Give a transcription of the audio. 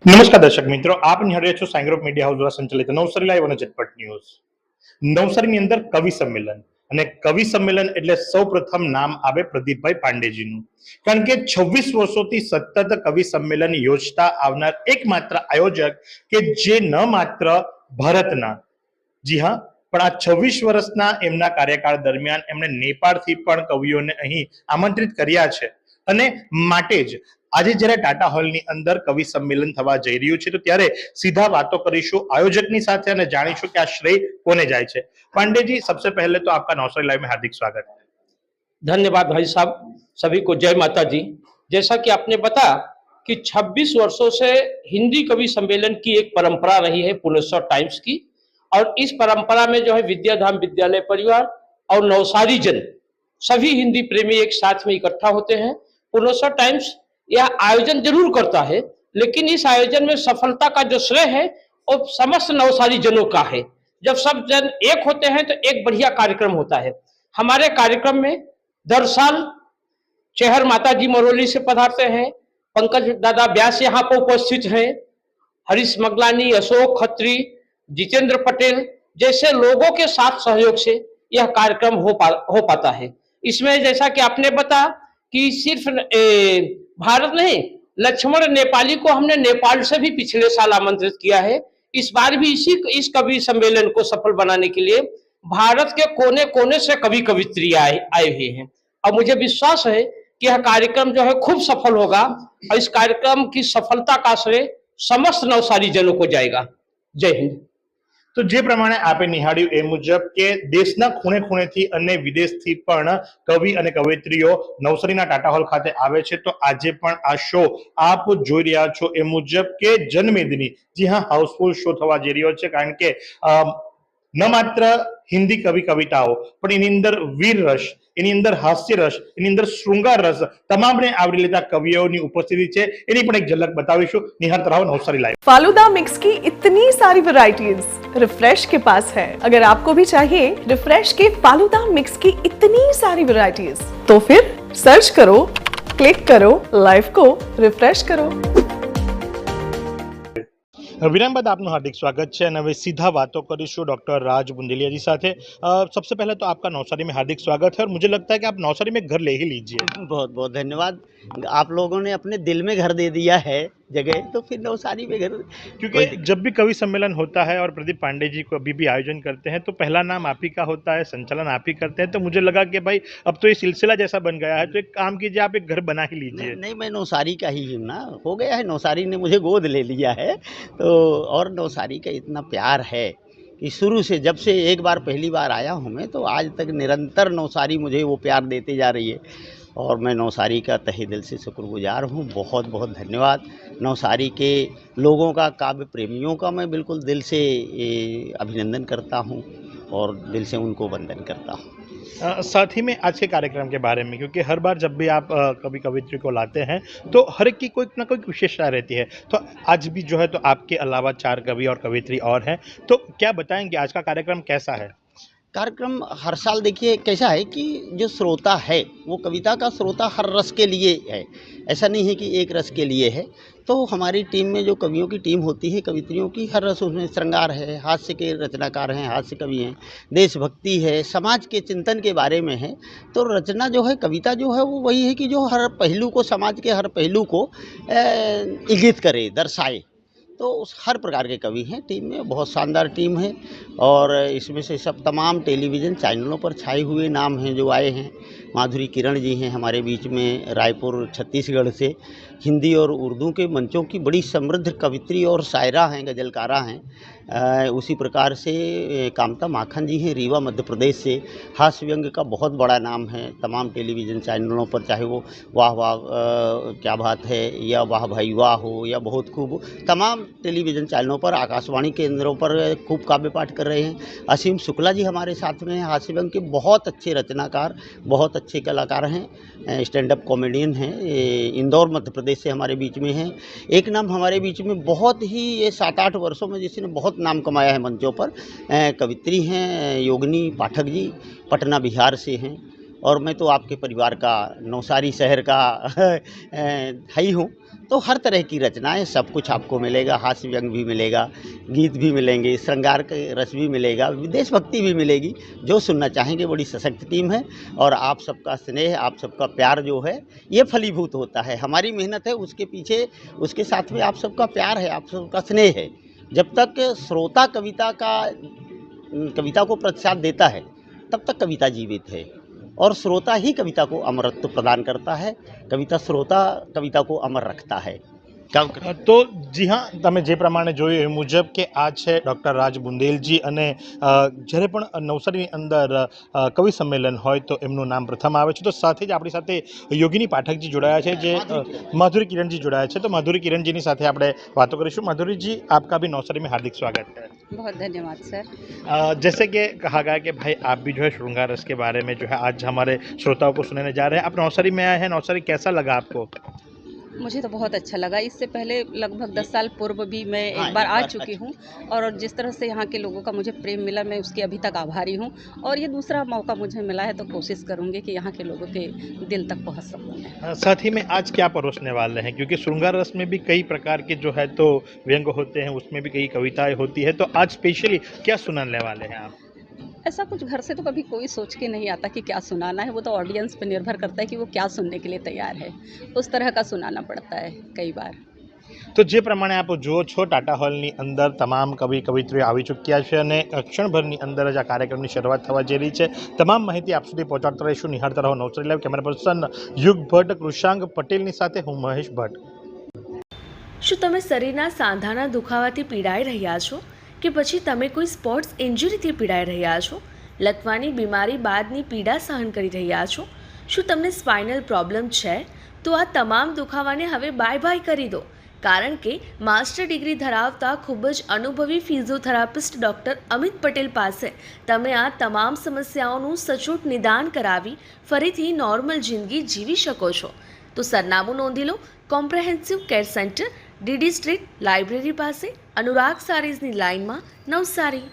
નમસ્કાર દર્શક મિત્રો, આપ નિહાળી રહ્યા છો સાઈ ગ્રુપ મીડિયા હાઉસ દ્વારા સંચાલિત નવસારી લાઈવ અને ઝટપટ ન્યૂઝ. નવસારીની અંદર કવિ સંમેલન, અને કવિ સંમેલન એટલે સૌપ્રથમ નામ આવે પ્રદીપભાઈ પાંડેજીનું. કારણ કે 26 વર્ષોથી સતત કવિ સંમેલન યોજતા આવનાર એકમાત્ર આયોજક કે જે ન માત્ર ભારતના, જી હા, પણ આ 26 વર્ષના એમના કાર્યકાળ દરમિયાન એમણે નેપાળથી પણ કવિઓને અહીં આમંત્રિત કર્યા છે. અને માટે જ આજે જ્યારે ટાટા હોલની અંદર કવિ સંમેલન થવા જઈ રહ્યું છે, તો ત્યારે સીધા વાતો કરીશું આયોજકની સાથે અને જાણીશું કે આ શ્રેય કોને જાય છે. पांडे जी, सबसे पहले तो आपका नवसारी लाइव में हार्दिक स्वागत है. धन्यवाद भाई साहब, सभी को जय माता दी। जैसा कि आपने बताया कि 26 वर्षों से हिंदी कवि सम्मेलन की एक परंपरा रही है पुनेश्वर टाइम्स की, और इस परंपरा में जो है विद्याधाम विद्यालय परिवार और नवसारी जन सभी हिंदी प्रेमी एक साथ में इकट्ठा होते हैं। पुनेश्वर टाइम्स यह आयोजन जरूर करता है, लेकिन इस आयोजन में सफलता का जो श्रेय है वो समस्त नवसारी जनों का है। जब सब जन एक होते हैं तो एक बढ़िया कार्यक्रम होता है। हमारे कार्यक्रम में दर साल चेहर माता जी मरोली से पधारते हैं, पंकज दादा व्यास यहाँ पर उपस्थित हैं, हरीश मगलानी, अशोक खत्री, जितेंद्र पटेल जैसे लोगों के साथ सहयोग से यह कार्यक्रम हो पाता है। इसमें जैसा कि आपने बताया कि सिर्फ भारत नहीं, लक्ष्मण नेपाली को हमने नेपाल से भी पिछले साल आमंत्रित किया है। इस बार भी इस कवि सम्मेलन को सफल बनाने के लिए भारत के कोने कोने से कवि कवित्री आए हुए हैं, और मुझे विश्वास है कि यह कार्यक्रम जो है खूब सफल होगा, और इस कार्यक्रम की सफलता का श्रेय समस्त नवसारी जनों को जाएगा। जय हिंद. તો જે પ્રમાણે આપે નિહાળ્યું એ મુજબ કે દેશના ખૂણે ખૂણેથી અને વિદેશથી પણ કવિ અને કવયત્રીઓ નવસારીના ટાટા હોલ ખાતે આવે છે. તો આજે પણ આ શો આપ જોઈ રહ્યા છો એ મુજબ કે જનમેદની, જી હા, હાઉસફુલ શો થવા જઈ રહ્યો છે. કારણ કે ન માત્ર હિન્દી કવિ કવિતાઓ, પણ એની અંદર વીર રસ, એની અંદર હાસ્ય રસ, એની અંદર શૃંગાર રસ, તમામને આવરી લેતા કવિઓની ઉપસ્થિતિ છે. એની પણ એક ઝલક બતાવીશું. નિહાળતા રહો નવસારી લાઈવ. फालूदा मिक्स की इतनी सारी वैरायटीज रिफ्रेश के पास है। अगर आपको भी चाहिए रिफ्रेश के फालूदा मिक्स की इतनी सारी वैरायटीज, तो फिर सर्च करो, क्लिक करो, लाइफ को रिफ्रेश करो। વિરામ બાદ આપનું હાર્दिक स्वागत છે અને હવે સીધા વાતો કરીશું डॉक्टर राज बुंदेलिया जी साथे. सबसे पहले तो आपका नवसारी में हार्दिक स्वागत है, और मुझे लगता है कि आप नवसारी में घर ले ही लीजिए. बहुत बहुत धन्यवाद। आप लोगों ने अपने दिल में घर दे दिया है जगह, तो फिर नवसारी में घर, क्योंकि जब भी कवि सम्मेलन होता है और प्रदीप पांडे जी को अभी भी आयोजन करते हैं तो पहला नाम आप ही का होता है, संचालन आप ही करते हैं. तो मुझे लगा कि भाई अब तो ये सिलसिला जैसा बन गया है, तो एक काम कीजिए, आप एक घर बना ही लीजिए. नहीं, मैं नवसारी का ही हूँ ना, हो गया है, नवसारी ने मुझे गोद ले लिया है। तो और नवसारी का इतना प्यार है कि शुरू से, जब से एक बार पहली बार आया हूँ मैं, तो आज तक निरंतर नवसारी मुझे वो प्यार देते जा रही है, और मैं नवसारी का तहे दिल से शुक्रगुजार हूँ। बहुत बहुत धन्यवाद नवसारी के लोगों का, काव्य प्रेमियों का मैं बिल्कुल दिल से अभिनंदन करता हूँ और दिल से उनको वंदन करता हूँ। साथ ही में आज के कार्यक्रम के बारे में, क्योंकि हर बार जब भी आप कवि कवित्री को लाते हैं तो हर एक की कोई ना कोई विशेषता रहती है. तो आज भी जो है तो आपके अलावा 4 कवि और कवित्री और हैं, तो क्या बताएंगे आज का कार्यक्रम कैसा है? कार्यक्रम हर साल देखिए कैसा है कि जो श्रोता है वो कविता का श्रोता हर रस के लिए है, ऐसा नहीं है कि एक रस के लिए है। तो हमारी टीम में जो कवियों की टीम होती है, कवित्रियों की, हर रस उसमें श्रृंगार है, हास्य के रचनाकार हैं, हास्य कवि हैं, देशभक्ति है, समाज के चिंतन के बारे में है। तो रचना जो है, कविता जो है, वो वही है कि जो हर पहलू को, समाज के हर पहलू को इंगित करे, दर्शाए। तो हर प्रकार के कवि हैं टीम में, बहुत शानदार टीम है, और इसमें से सब तमाम टेलीविज़न चैनलों पर छाए हुए नाम हैं जो आए हैं। माधुरी किरण जी हैं हमारे बीच में, रायपुर छत्तीसगढ़ से, हिंदी और उर्दू के मंचों की बड़ी समृद्ध कवित्री और शायरा हैं, गज़लकारा हैं। उसी प्रकार से कामता माखन जी हैं रीवा मध्य प्रदेश से, हास्य व्यंग का बहुत बड़ा नाम है। तमाम टेलीविज़न चैनलों पर, चाहे वो वाह वाह क्या बात है, या वाह भाई वाह हो, या बहुत खूब, तमाम टेलीविज़न चैनलों पर, आकाशवाणी केंद्रों पर खूब काव्य पाठ कर रहे हैं। असीम शुक्ला जी हमारे साथ में हैं, हास्य व्यंग के बहुत अच्छे रचनाकार, बहुत अच्छे कलाकार हैं, स्टैंड अप कॉमेडियन हैं, इंदौर मध्य प्रदेश से हमारे बीच में हैं। एक नाम हमारे बीच में बहुत ही, ये 7-8 वर्षों में जिसने बहुत नाम कमाया है मंचों पर, कवित्री हैं योगिनी पाठक जी, पटना बिहार से हैं। और मैं तो आपके परिवार का, नवसारी शहर का है ही हूँ। तो हर तरह की रचनाएं, सब कुछ आपको मिलेगा। हास्य व्यंग भी मिलेगा, गीत भी मिलेंगे, श्रृंगार के रस भी मिलेगा, देशभक्ति भी मिलेगी। जो सुनना चाहेंगे, बड़ी सशक्त टीम है और आप सबका स्नेह, आप सबका प्यार जो है ये फलीभूत होता है। हमारी मेहनत है, उसके पीछे उसके साथ में आप सबका प्यार है, आप सबका स्नेह है। जब तक श्रोता कविता को प्रतिसाद देता है तब तक कविता जीवित है और श्रोता ही कविता को अमरत्व प्रदान करता है। कविता श्रोता कविता को अमर रखता है। તો જી હા, તમે જે પ્રમાણે જોયું એ મુજબ કે આ છે ડૉક્ટર રાજ બુંદેલજી અને જ્યારે પણ નવસારીની અંદર કવિ સંમેલન હોય તો એમનું નામ પ્રથમ આવે છે। તો સાથે જ આપણી સાથે યોગિની પાઠકજી જોડાયા છે, જે માધુરી કિરણજી જોડાયા છે। તો માધુરી કિરણજીની સાથે આપણે વાતો કરીશું। માધुरी आपका भी नवसारी में हार्दिक स्वागत है। बहुत धन्यवाद सर। जैसे कि कहा गया कि भाई आप भी जो है श्रृंगार रस के बारे में जो है आज हमारे श्रोताओं को सुनाने जा रहे हैं। आप नवसारी में आए हैं, नवसारी कैसा लगा आपको? मुझे तो बहुत अच्छा लगा। इससे पहले लगभग 10 साल पूर्व भी मैं एक बार आ चुकी हूँ और जिस तरह से यहाँ के लोगों का मुझे प्रेम मिला, मैं उसकी अभी तक आभारी हूँ और ये दूसरा मौका मुझे मिला है तो कोशिश करूँगी कि यहाँ के लोगों के दिल तक पहुँच सकूँ मैं। साथ ही में आज क्या परोसने वाले हैं, क्योंकि श्रृंगार रस में भी कई प्रकार के जो है तो व्यंग होते हैं, उसमें भी कई कविताएं होती है, तो आज स्पेशली क्या सुनाने वाले हैं आप? ऐसा कुछ घर से तो कभी कोई सोच के नहीं आता कि क्या सुनाना है, वो तो ऑडियंस पे निर्भर करता है कि वो क्या सुनने के लिए तैयार है, उस तरह का सुनाना पड़ता है कई बार। તો જે પ્રમાણે આપ જુઓ છો, ટાટા હોલની અંદર તમામ કવિ કવિત્રીઓ આવી ચૂક્યા છે અને ક્ષણભરની અંદર જ આ કાર્યક્રમની શરૂઆત થવા જઈ રહી છે। તમામ માહિતી આપ સુધી પહોંચાડતા રહીશું। નિહાળતા રહો નવસારી લાઈવ। કેમેરા પર્સન યુગ ભટ્ટ, કૃષાંગ પટેલની સાથે હું મહેશ ભટ્ટ। શું તમે શરીરના સાંધાના દુખાવાથી પીડાઈ રહ્યા છો કે પછી તમે કોઈ સ્પોર્ટ્સ ઇન્જરીથી પીડાઈ રહ્યા છો? લકવાની બીમારી બાદની પીડા સહન કરી રહ્યા છો? શું તમને સ્પાઇનલ પ્રોબ્લેમ છે? તો આ તમામ દુખાવાને હવે બાય બાય કરી દો, કારણ કે માસ્ટર ડિગ્રી ધરાવતા ખૂબ જ અનુભવી ફિઝિયોથેરાપિસ્ટ ડૉક્ટર અમિત પટેલ પાસે તમે આ તમામ સમસ્યાઓનું સચોટ નિદાન કરાવી ફરીથી નોર્મલ જિંદગી જીવી શકો છો। તો સરનામું નોંધી લો। Comprehensive care centre, DD street, library પાસે, અનુરાગ સારીઝની લાઇનમાં, નવસારી।